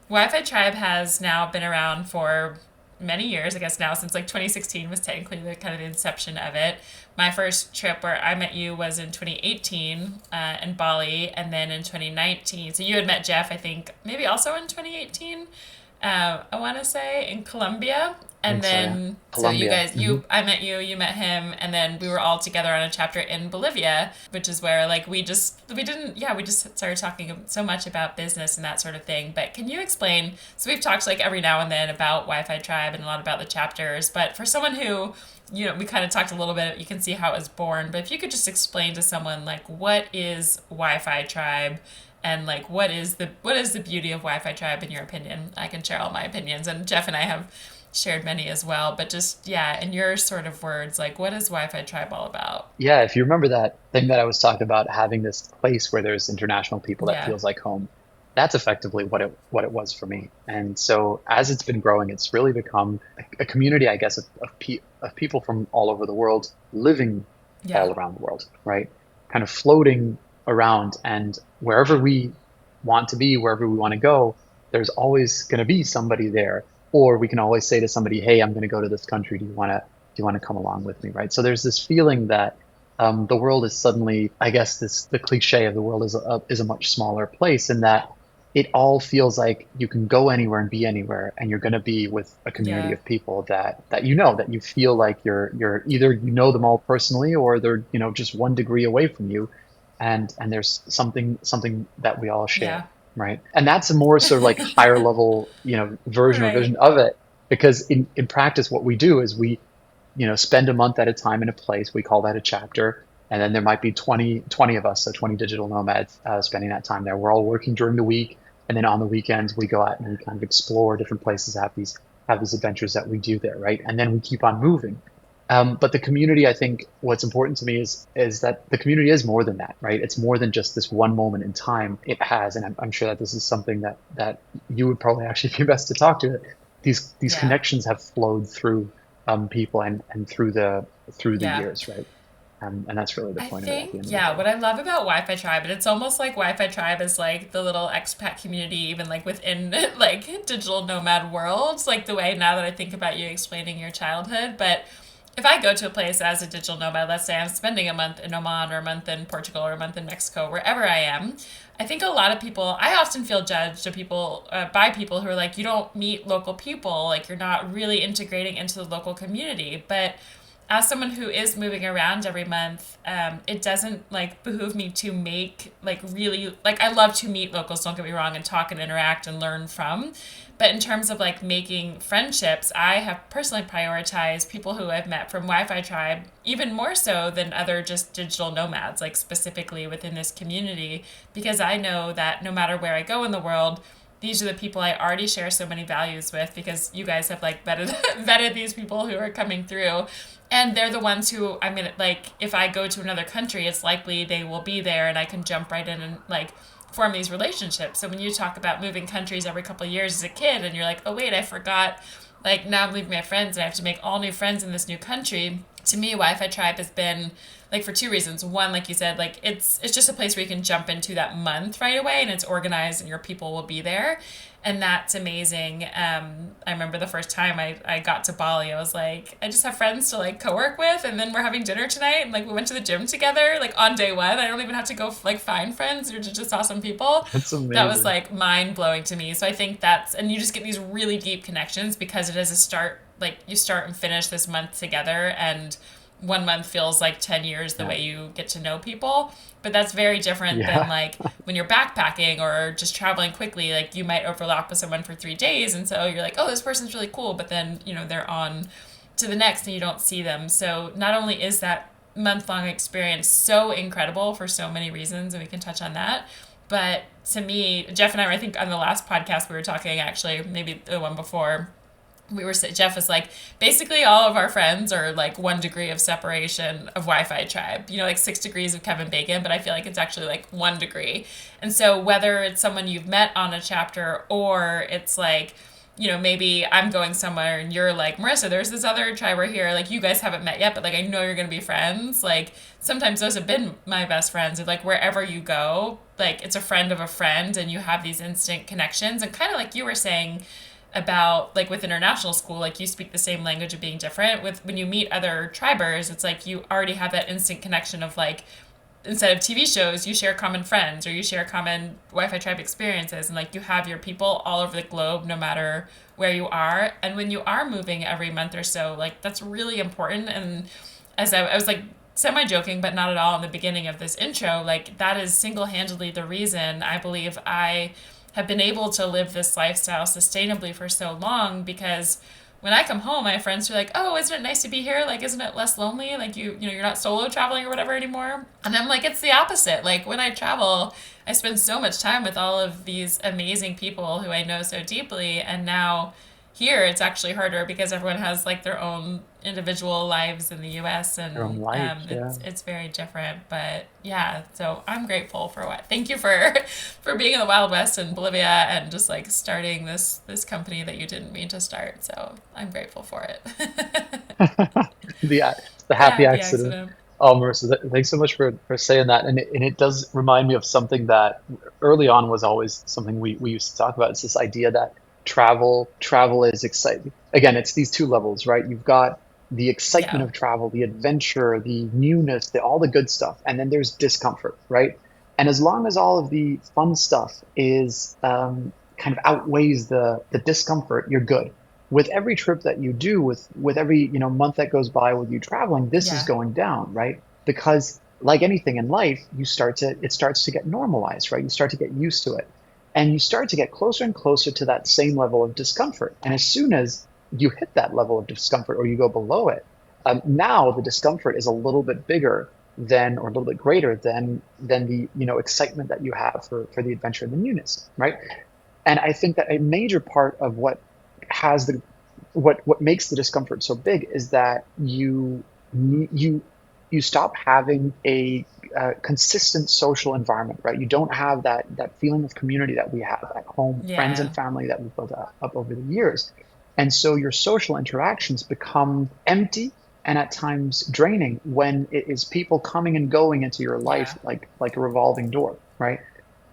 Wi-Fi Tribe has now been around for many years, I guess now since like 2016 was technically the kind of the inception of it. My first trip where I met you was in 2018 in Bali, and then in 2019. So you had met Jeff, I think, maybe also in 2018. I want to say in Colombia, I and think so. Yeah, then so you Colombia. guys, I met you, you met him, and then we were all together on a chapter in Bolivia, which is where like we didn't, yeah, we just started talking so much about business and that sort of thing. But can you explain? So we've talked like every now and then about Wi-Fi Tribe and a lot about the chapters, but for someone who we kind of talked a little bit. You can see how it was born, but if you could just explain to someone like what is Wi-Fi Tribe, and like what is the beauty of Wi-Fi Tribe in your opinion? I can share all my opinions, and Jeff and I have shared many as well. But just yeah, in your sort of words, like what is Wi-Fi Tribe all about? Yeah, if you remember that thing that I was talking about, having this place where there's international people that Yeah, feels like home, that's effectively what it was for me. And so as it's been growing, it's really become a community, I guess, of people from all over the world living yeah, all around the world, right? Kind of floating around, and wherever we want to be, wherever we want to go, there's always going to be somebody there. Or we can always say to somebody, "Hey, I'm going to go to this country. Do you want to come along with me?" Right? So there's this feeling that the world is suddenly, I guess, the cliche of the world is a much smaller place, in that it all feels like you can go anywhere and be anywhere, and you're going to be with a community yeah, of people that you feel like you're either them all personally, or they're just one degree away from you, and there's something that we all yeah. share. right? And that's a more sort of like higher level, version or Right. vision of it. Because in practice, what we do is we, spend a month at a time in a place. We call that a chapter. And then there might be 20 of us, so 20 digital nomads spending that time there. We're all working during the week. And then on the weekends, we go out and we kind of explore different places, have these adventures that we do there, right? And then we keep on moving. But the community, I think, what's important to me is that the community is more than that, right? It's more than just this one moment in time it has, and I'm sure that this is something that you would probably actually be best to talk to. These Yeah. connections have flowed through people and through the Yeah. years, right? And that's really the I point of it at the think, end of the yeah, day. what I love about Wi-Fi Tribe, and it's almost like Wi-Fi Tribe is like the little expat community, even like within like digital nomad worlds, like the way now that I think about you explaining your childhood. But if I go to a place as a digital nomad, let's say I'm spending a month in Oman or a month in Portugal or a month in Mexico, wherever I am, I think a lot of people, I often feel judged by people who are like, you don't meet local people, like you're not really integrating into the local community. But as someone who is moving around every month, it doesn't like behoove me to make like really like I love to meet locals. Don't get me wrong, and talk and interact and learn from. But in terms of like making friendships, I have personally prioritized people who I've met from Wi-Fi Tribe even more so than other just digital nomads, like specifically within this community, because I know that no matter where I go in the world, these are the people I already share so many values with because you guys have like vetted vetted these people who are coming through. And they're the ones who I'm gonna like if I go to another country, it's likely they will be there and I can jump right in and like form these relationships. So when you talk about moving countries every couple of years as a kid and you're like, oh wait, I forgot like now I'm leaving my friends and I have to make all new friends in this new country. To me, Wi-Fi Tribe has been like for two reasons. One, like you said, like it's just a place where you can jump into that month right away and it's organized and your people will be there. And that's amazing. I remember the first time I got to Bali, I was like, I just have friends to like co-work with, and then we're having dinner tonight, and like we went to the gym together, like on day one. I don't even have to go like find friends; they're just awesome people. It's That was amazing. like mind blowing to me. So I think that's, and you just get these really deep connections because it is a start. Like you start and finish this month together, and 1 month feels like 10 years the Yeah, way you get to know people. But that's very different than yeah, like when you're backpacking or just traveling quickly. Like you might overlap with someone for 3 days. And so you're like, oh, this person's really cool. But then, they're on to the next and you don't see them. So not only is that month long experience so incredible for so many reasons, and we can touch on that. But to me, Jeff and I think on the last podcast we were talking, actually, maybe the one before, Jeff was like, basically all of our friends are like 1 degree of separation of Wi-Fi Tribe, like 6 degrees of Kevin Bacon, but I feel like it's actually like 1 degree. And so whether it's someone you've met on a chapter or it's like, maybe I'm going somewhere and you're like, Marissa, there's this other tribe here. Like, you guys haven't met yet, but like, I know you're going to be friends. Like, sometimes those have been my best friends. Or, like, wherever you go, like, it's a friend of a friend and you have these instant connections. And kind of like you were saying, about like with international school, like you speak the same language of being different. With when you meet other tribers, it's like you already have that instant connection of like, instead of TV shows, you share common friends or you share common Wi-Fi Tribe experiences, and like you have your people all over the globe no matter where you are. And when you are moving every month or so, like that's really important. And as I was like semi joking but not at all in the beginning of this intro, like that is single-handedly the reason I believe I have been able to live this lifestyle sustainably for so long, because when I come home, my friends are like, "Oh, isn't it nice to be here? Like, isn't it less lonely? Like, you're not solo traveling or whatever anymore." And I'm like, it's the opposite. Like, when I travel, I spend so much time with all of these amazing people who I know so deeply, and now here it's actually harder because everyone has like their own individual lives in the US, your own and life. Yeah. it's very different. But yeah, so I'm grateful for what. Thank you for for being in the Wild West in Bolivia and just like starting this company that you didn't mean to start. So I'm grateful for it. The The happy happy accident. accident. Oh, Marissa, thanks so much for saying that. And it does remind me of something that early on was always something we used to talk about. It's this idea that travel is exciting. Again, it's these two levels, right? You've got the excitement Yeah. of travel, the adventure, the newness, all the good stuff, and then there's discomfort, right? And as long as all of the fun stuff is kind of outweighs the discomfort, you're good. With every trip that you do, with every month that goes by with you traveling, this is Yeah. going down, right? Because like anything in life, it starts to get normalized, right? You start to get used to it. And you start to get closer and closer to that same level of discomfort. And as soon as you hit that level of discomfort or you go below it, now the discomfort is a little bit bigger than, or a little bit greater than the, excitement that you have for the adventure and the newness, right? And I think that a major part of has the what makes the discomfort so big is that you you stop having a consistent social environment, right? You don't have that feeling of community that we have at home, friends and Yeah. family that we've built up over the years. And so your social interactions become empty and at times draining when it is people coming and going into your life Yeah. like a revolving door, right?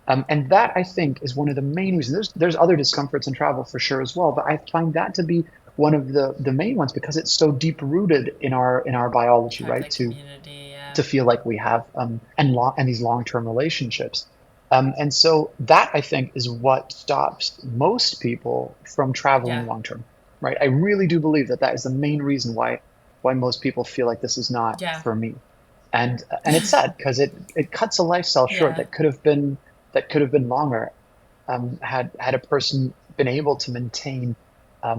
And that I think is one of the main reasons. There's other discomforts in travel for sure as well, but I find that to be one of the main ones because it's so deep rooted in our biology, Have right? like community. Yeah. To feel like we have and these long-term relationships. And so that I think is what stops most people from traveling Yeah. long term, right? I really do believe that that is the main reason why most people feel like this is not Yeah. for me. And it's sad because it cuts a lifestyle short Yeah. that could have been longer, had a person been able to maintain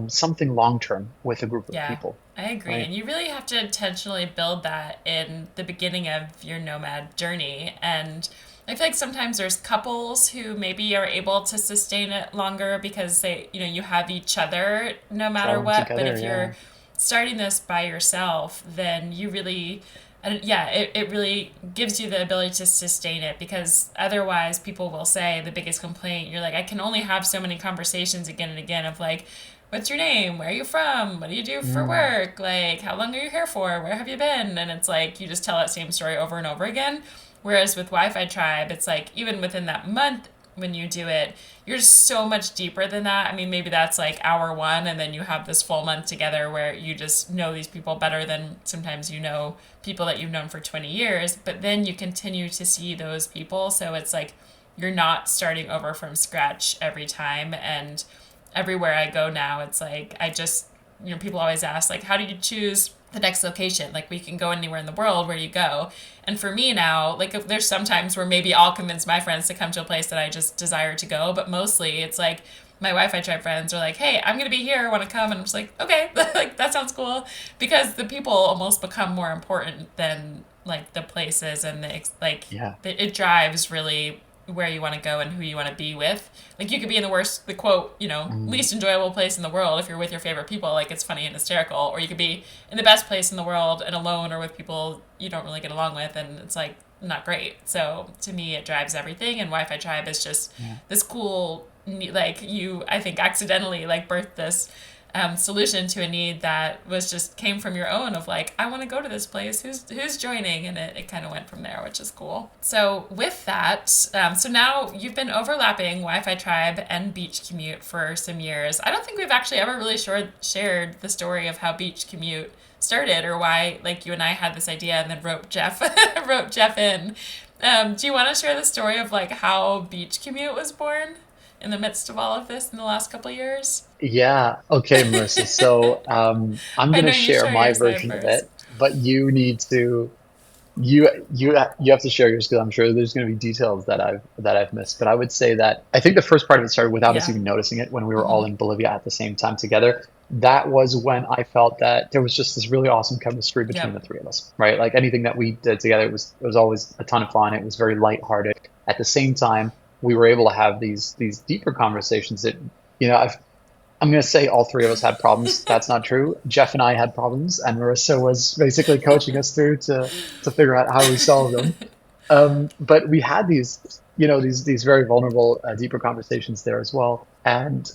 something long term with a group of Yeah, people, I agree. right? And you really have to intentionally build that in the beginning of your nomad journey. And I feel like sometimes there's couples who maybe are able to sustain it longer because you have each other no matter Traveling what. But together, if yeah. you're starting this by yourself, then you really, and yeah, it really gives you the ability to sustain it because otherwise people will say the biggest complaint, you're like, I can only have so many conversations again and again of like, what's your name? Where are you from? What do you do for Mm, work? Like, how long are you here for? Where have you been? And it's like you just tell that same story over and over again. Whereas with Wi-Fi Tribe, it's like even within that month when you do it, you're just so much deeper than that. I mean, maybe that's like hour one, and then you have this full month together where you just know these people better than sometimes you know people that you've known for 20 years. But then you continue to see those people. So it's like you're not starting over from scratch every time. And everywhere I go now, it's like people always ask like, how do you choose the next location? Like we can go anywhere in the world. Where do you go? And for me now, like if there's sometimes where maybe I'll convince my friends to come to a place that I just desire to go, but mostly it's like my Wi-Fi tribe friends are like, "Hey, I'm gonna be here. Want to come?" And I'm just like, "Okay, like that sounds cool," because the people almost become more important than like the places and yeah. it drives really where you want to go and who you want to be with. Like you could be in the quote, Mm, least enjoyable place in the world if you're with your favorite people, like it's funny and hysterical, or you could be in the best place in the world and alone or with people you don't really get along with, and it's like not great. So to me, it drives everything, and Wi-Fi Tribe is just yeah. this cool, like you, I think, accidentally like birthed this solution to a need that was just came from your own of like I want to go to this place, who's joining, and it kind of went from there, which is cool. So with that, so now you've been overlapping Wi-Fi Tribe and Beach Commute for some years. I don't think we've actually ever really shared the story of how Beach Commute started or why like you and I had this idea and then wrote Jeff wrote Jeff in. Do you want to share the story of like how Beach Commute was born in the midst of all of this in the last couple of years? Yeah. Okay, Marissa. So I'm I gonna know you share share my your side version of it, first. but you have to share yours because I'm sure there's going to be details that I've missed. But I would say that I think the first part of it started without us Yeah. even noticing it when we were all in Bolivia at the same time together. That was when I felt that there was just this really awesome chemistry between the Yep. three of us, right? Like anything that we did together it was always a ton of fun. It was very lighthearted. At the same time, we were able to have these deeper conversations that I'm going to say all three of us had problems. That's not true. Jeff and I had problems, and Marissa was basically coaching us through to figure out how we solve them. But we had these very vulnerable, deeper conversations there as well. And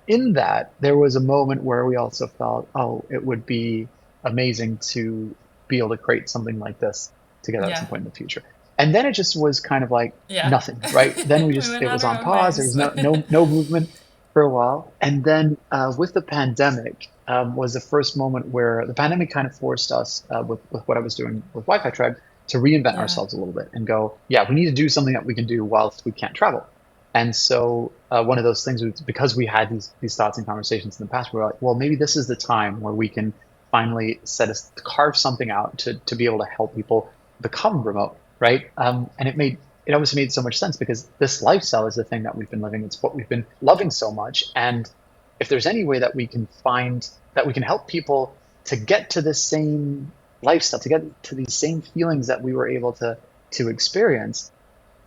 in that, there was a moment where we also felt, oh, it would be amazing to be able to create something like this together at some Yeah. point in the future. And then it just was kind of like Yeah. nothing, right? Then We went it on was our on own pause. There ways. was no movement for a while. And then with the pandemic was the first moment where the pandemic kind of forced us with what I was doing with Wi-Fi Tribe to reinvent Yeah. ourselves a little bit and go, yeah, we need to do something that we can do whilst we can't travel. And so one of those things was because we had these thoughts and conversations in the past, we were like, well, maybe this is the time where we can finally carve something out to be able to help people become remote, right? And it made it almost made so much sense because this lifestyle is the thing that we've been living. It's what we've been loving so much. And if there's any way that we can find that we can help people to get to this same lifestyle, to get to these same feelings that we were able to experience,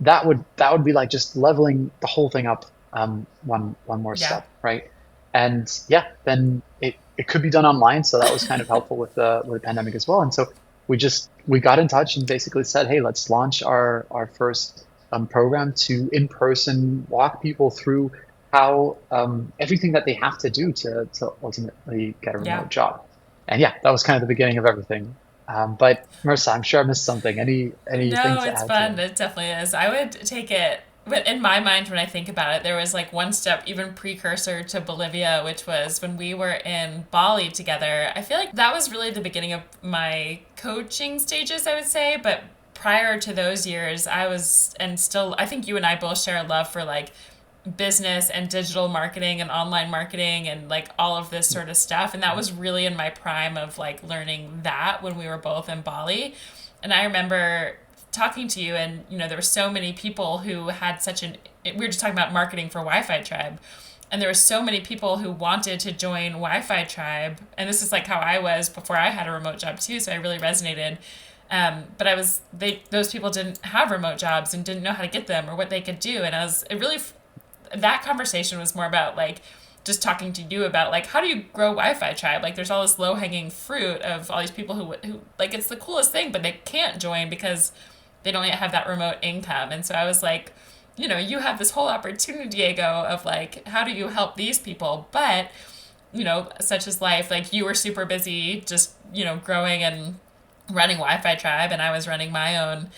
that would be like just leveling the whole thing up one more Yeah. step, right? And yeah, then it could be done online, so that was kind of helpful with the pandemic as well. And so we got in touch and basically said, hey, let's launch our first program to in person walk people through how everything that they have to do to ultimately get a Yeah. remote job. And yeah, that was kind of the beginning of everything. But Marissa, I'm sure I missed something. Anything No, to it's add to fun. that? It definitely is. I would take it, but in my mind, when I think about it, there was like one step, even precursor to Bolivia, which was when we were in Bali together. I feel like that was really the beginning of my coaching stages, I would say. But prior to those years, I was, and still, I think you and I both share a love for like business and digital marketing and online marketing and like all of this sort of stuff. And that was really in my prime of like learning that when we were both in Bali. And I remember talking to you, and there were so many people who had such an, we were just talking about marketing for Wi-Fi Tribe, and there were so many people who wanted to join Wi-Fi Tribe, and this is like how I was before I had a remote job too, so I really resonated. But those people didn't have remote jobs and didn't know how to get them or what they could do, and it really, that conversation was more about like just talking to you about like how do you grow Wi-Fi Tribe? Like there's all this low hanging fruit of all these people who like it's the coolest thing, but they can't join because they don't yet have that remote income. And so I was like, you have this whole opportunity, Diego, of like how do you help these people? But such as life, like you were super busy just growing and running Wi-Fi Tribe, and I was running my own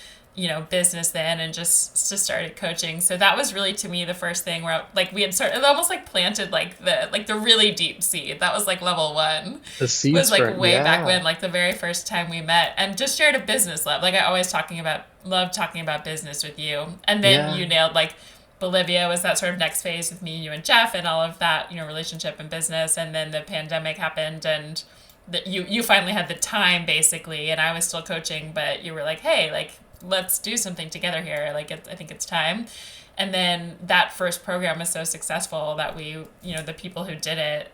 business then, and just started coaching. So that was really to me the first thing where like we had started, it almost like planted like the really deep seed. That was like level one, The was seeds like for way back yeah, when, like the very first time we met, and just shared a business love. Like I always love talking about business with you. And then yeah, you nailed like Bolivia was that sort of next phase with me, you and Jeff, and all of that, relationship and business. And then the pandemic happened, and that you finally had the time basically, and I was still coaching, but you were like, hey, like let's do something together here. Like I think it's time. And then that first program was so successful that the people who did it,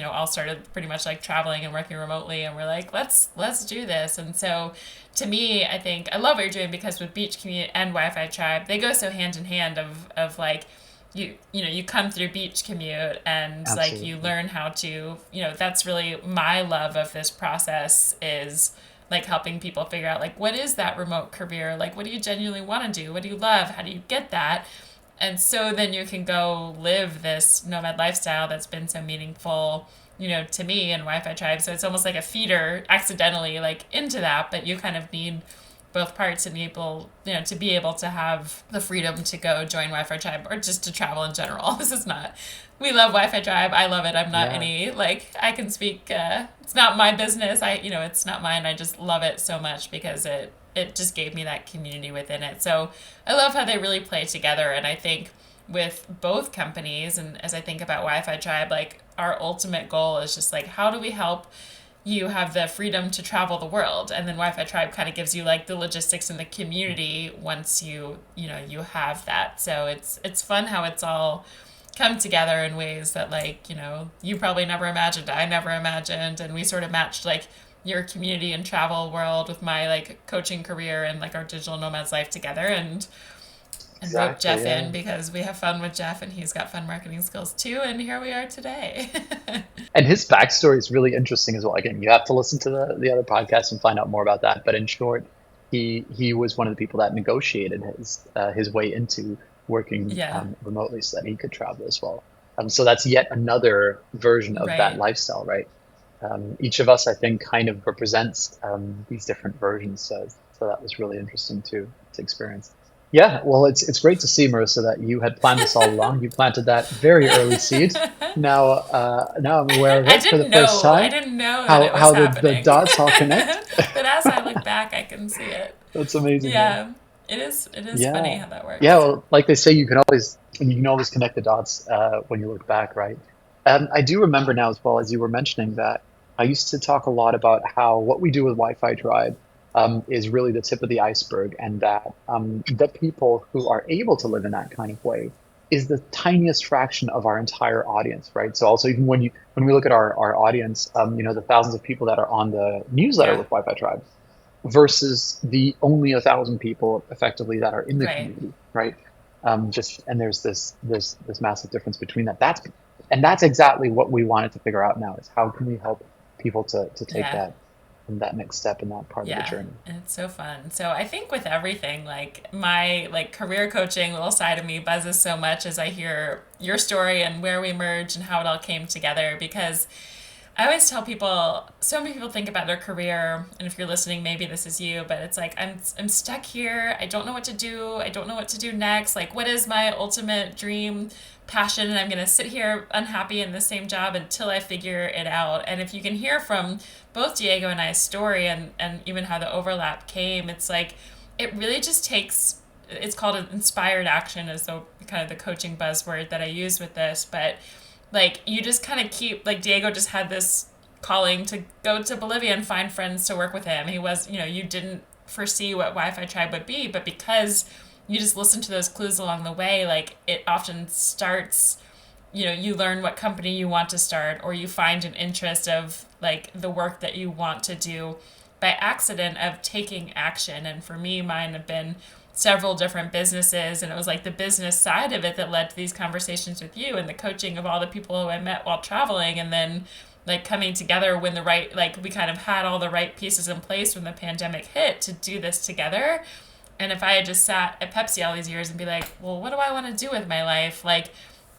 all started pretty much like traveling and working remotely, and we're like, let's do this. And so, to me, I think I love what you're doing because with Beach Commute and Wi-Fi Tribe, they go so hand in hand of like you come through Beach Commute and like you absolutely. learn how to that's really my love of this process is like helping people figure out like what is that remote career, like what do you genuinely want to do, what do you love, how do you get that, and so then you can go live this nomad lifestyle that's been so meaningful to me and Wi-Fi Tribe. So it's almost like a feeder accidentally like into that, but you kind of need both parts to be able to have the freedom to go join Wi-Fi Tribe or just to travel in general. This is not, we love Wi-Fi Tribe. I love it. I'm not Yeah. any like I can speak. It's not my business. It's not mine. I just love it so much because it just gave me that community within it. So I love how they really play together. And I think with both companies, and as I think about Wi-Fi Tribe, like our ultimate goal is just like how do we help you have the freedom to travel the world, and then Wi-Fi Tribe kind of gives you like the logistics and the community once you have that. So it's fun how it's all come together in ways that like you probably never imagined, I never imagined, and we sort of matched like your community and travel world with my like coaching career and like our digital nomads life together, and rope Exactly. Jeff in Yeah. because we have fun with Jeff and he's got fun marketing skills too, and here we are today. And his backstory is really interesting as well. Again, you have to listen to the other podcast and find out more about that. But in short, he was one of the people that negotiated his way into working Yeah, remotely so that he could travel as well. So that's yet another version of that right. lifestyle, right? Each of us, I think, kind of represents these different versions. So that was really interesting to experience. Yeah, well, it's great to see, Marissa, that you had planned this all along. You planted that very early seed. Now I'm aware of I it for the didn't first know. I time. didn't know that How it was the happening. dots all connect. But as I look back, I can see it. That's amazing, man. Yeah, it is funny Yeah, how that yeah. works. Well, like they say, you can always connect the dots when you look back, right? I do remember now as well as you were mentioning that I used to talk a lot about how what we do with Wi-Fi Tribe. is really the tip of the iceberg, and that the people who are able to live in that kind of way is the tiniest fraction of our entire audience, right? So also even when we look at our audience, the thousands of people that are on the newsletter Yeah. with Wi-Fi Tribe versus the only 1,000 people effectively that are in the Right. community, right? Just and there's this massive difference between that. That's exactly what we wanted to figure out now is how can we help people to take Yeah. that next step in that part of the Yeah, journey. and it's so fun. So I think with everything, like my like career coaching little side of me buzzes so much as I hear your story and where we merged and how it all came together because I always tell people, so many people think about their career, and if you're listening, maybe this is you, but it's like I'm stuck here. I don't know what to do. I don't know what to do next. Like, what is my ultimate dream passion? And I'm going to sit here unhappy in the same job until I figure it out. And if you can hear from both Diego and I's story and even how the overlap came, it's like it really just takes it's called an inspired action as the kind of the coaching buzzword that I use with this, but like you just kind of keep like Diego just had this calling to go to Bolivia and find friends to work with him. He was, you didn't foresee what Wi-Fi Tribe would be, but because you just listen to those clues along the way, like it often starts, you learn what company you want to start or you find an interest of like the work that you want to do by accident of taking action. And for me, mine have been several different businesses, and it was like the business side of it that led to these conversations with you and the coaching of all the people who I met while traveling, and then like coming together when the right like we kind of had all the right pieces in place when the pandemic hit to do this together. And if I had just sat at Pepsi all these years and be like, well, what do I want to do with my life? Like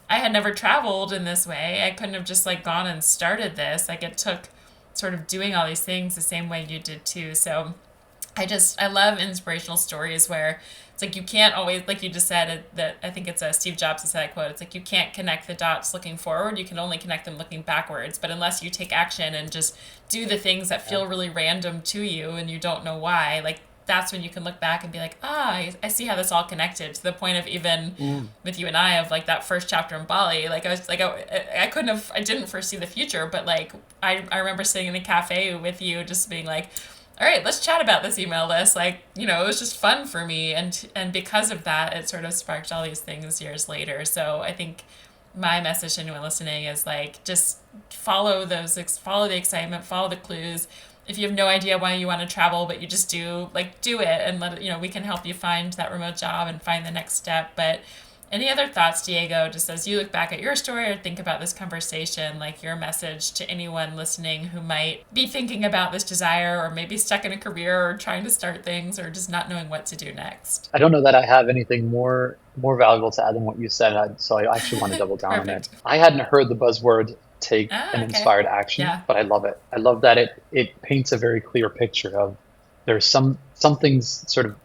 I had never traveled in this way. I couldn't have just like gone and started this. Like it took sort of doing all these things the same way you did too. So I love inspirational stories where it's like you can't always, like you just said, that I think it's a Steve Jobs who said that quote. It's like you can't connect the dots looking forward. You can only connect them looking backwards. But unless you take action and just do the things that Yeah. feel really random to you and you don't know why, like that's when you can look back and be like, I see how this all connected to the point of even Mm. with you and I of like that first chapter in Bali. Like I was like, I couldn't have, I didn't foresee the future, but like I remember sitting in the cafe with you just being like, all right, let's chat about this email list. Like, it was just fun for me, and because of that, it sort of sparked all these things years later. So I think my message to anyone listening is like just follow the excitement, follow the clues. If you have no idea why you want to travel, but you just do, like do it and let it, we can help you find that remote job and find the next step. But any other thoughts, Diego, just as you look back at your story or think about this conversation, like your message to anyone listening who might be thinking about this desire or maybe stuck in a career or trying to start things or just not knowing what to do next? I don't know that I have anything more valuable to add than what you said, so I actually want to double down on it. Perfect. I hadn't heard the buzzword take an Ah, okay. inspired action, Yeah. but I love it. I love that it paints a very clear picture of there's something's sort of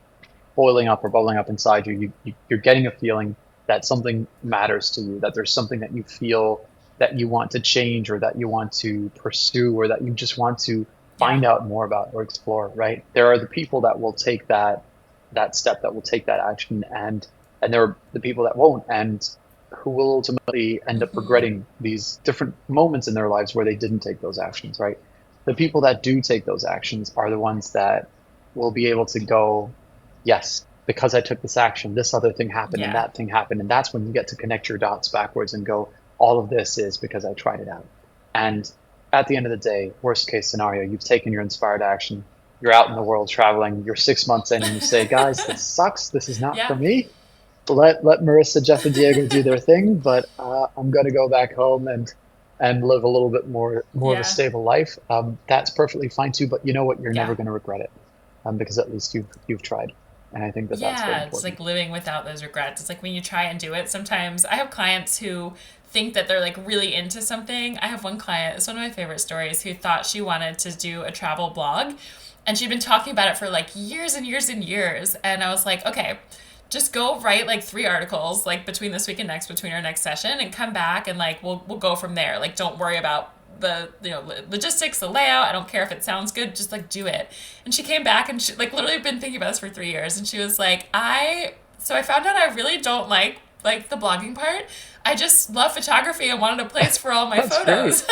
boiling up or bubbling up inside you. You're getting a feeling that something matters to you, that there's something that you feel that you want to change or that you want to pursue or that you just want to Yeah. find out more about or explore, right? There are the people that will take that step, that will take that action, and there are the people that won't, and who will ultimately end up Mm-hmm. regretting these different moments in their lives where they didn't take those actions, right? The people that do take those actions are the ones that will be able to go, yes, because I took this action, this other thing happened and Yeah. that thing happened. And that's when you get to connect your dots backwards and go, all of this is because I tried it out. And at the end of the day, worst case scenario, you've taken your inspired action. You're out in the world traveling. You're 6 months in, and you say, "Guys, this sucks. This is not for Yeah. me. Let Marissa, Jeff, and Diego do their thing, but I'm going to go back home and live a little bit more of a Yeah. stable life." That's perfectly fine too. But you know what? You're Yeah. never going to regret it, because at least you've tried, and I think that that's very Yeah, it's important. like living without those regrets. It's like when you try and do it, sometimes I have clients who think that they're like really into something. I have one client, it's one of my favorite stories, who thought she wanted to do a travel blog and she'd been talking about it for like years and years and years. And I was like, okay, just go write like 3 articles like between this week and next, between our next session, and come back and like we'll go from there. Like don't worry about the logistics, the layout. I don't care if it sounds good, just like do it. And she came back and she like literally been thinking about this for 3 years, and she was like, I found out I really don't like like the blogging part. I just love photography and wanted a place for all my That's great. photos.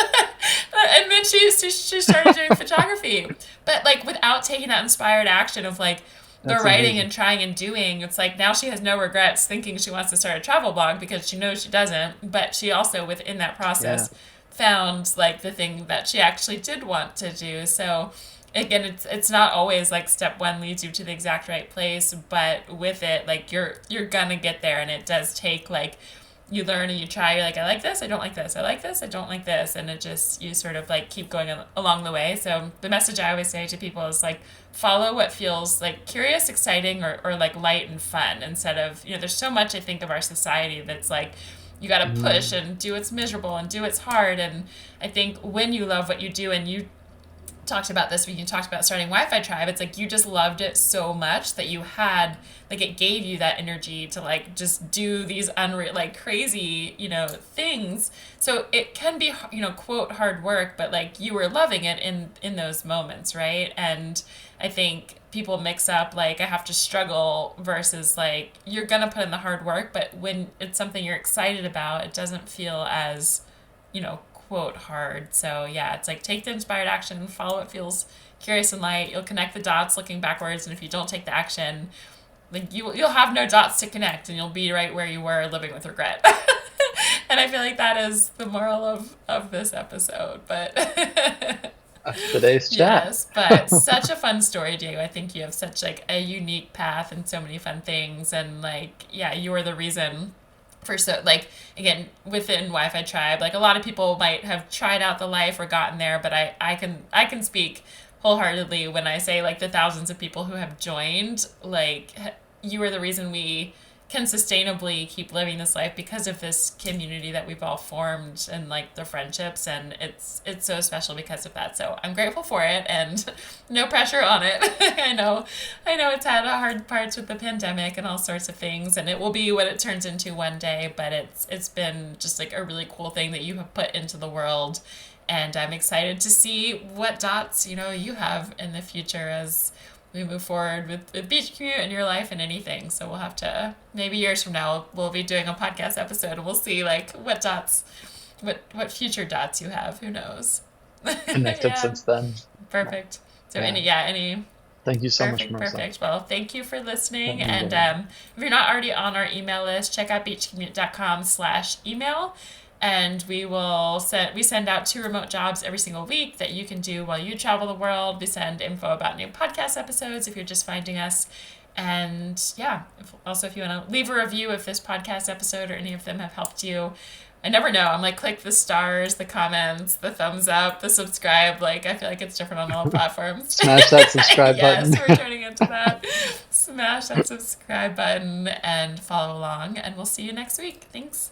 And then she started doing photography. But like without taking that inspired action of like the That's writing amazing. and trying and doing, it's like now she has no regrets thinking she wants to start a travel blog because she knows she doesn't. But she also within that Yeah. process found like the thing that she actually did want to do. So again, it's not always like step one leads you to the exact right place, but with it, like you're gonna get there, and it does take like you learn and you try. You're like, I like this, I don't like this, I like this, I don't like this, and it just you sort of like keep going along the way. So the message I always say to people is like follow what feels like curious, exciting, or like light and fun instead of there's so much I think of our society that's like you got to push Mm. and do what's miserable and do what's hard. And I think when you love what you do, and you talked about this when you talked about starting Wi-Fi Tribe, it's like you just loved it so much that you had like it gave you that energy to like just do these unreal like crazy things. So it can be quote hard work, but like you were loving it in those moments, right? And I think people mix up like I have to struggle versus like you're gonna put in the hard work, but when it's something you're excited about, it doesn't feel as quote hard. So yeah, it's like take the inspired action, follow what feels curious and light. You'll connect the dots looking backwards, and if you don't take the action, like you'll have no dots to connect, and you'll be right where you were living with regret. And I feel like that is the moral of this episode. But That's today's chat. yes, but such a fun story, Diego. I think you have such like a unique path and so many fun things, and like yeah, you are the reason for so like again within Wi-Fi Tribe. Like a lot of people might have tried out the life or gotten there, but I can speak wholeheartedly when I say like the thousands of people who have joined. Like you are the reason we can sustainably keep living this life because of this community that we've all formed and like the friendships, and it's so special because of that. So I'm grateful for it, and no pressure on it. I know it's had hard parts with the pandemic and all sorts of things, and it will be what it turns into one day, but it's been just like a really cool thing that you have put into the world, and I'm excited to see what dots you have in the future as we move forward with Beach Commute in your life and anything. So we'll have to maybe years from now we'll be doing a podcast episode and we'll see like what dots, what future dots you have. Who knows? Connected Yeah, since then. perfect. So Yeah. any Thank you so much, perfect, Marissa. perfect. Well, thank you for That listening. means a And lot. if you're not already on our email list, check out beachcommute.com/email. And we send out 2 remote jobs every single week that you can do while you travel the world. We send info about new podcast episodes if you're just finding us. And yeah, if you want to leave a review if this podcast episode or any of them have helped you. I never know. I'm like, click the stars, the comments, the thumbs up, the subscribe. Like, I feel like it's different on all platforms. Smash that subscribe Yes, button. we're turning into that. Smash that subscribe button and follow along. And we'll see you next week. Thanks.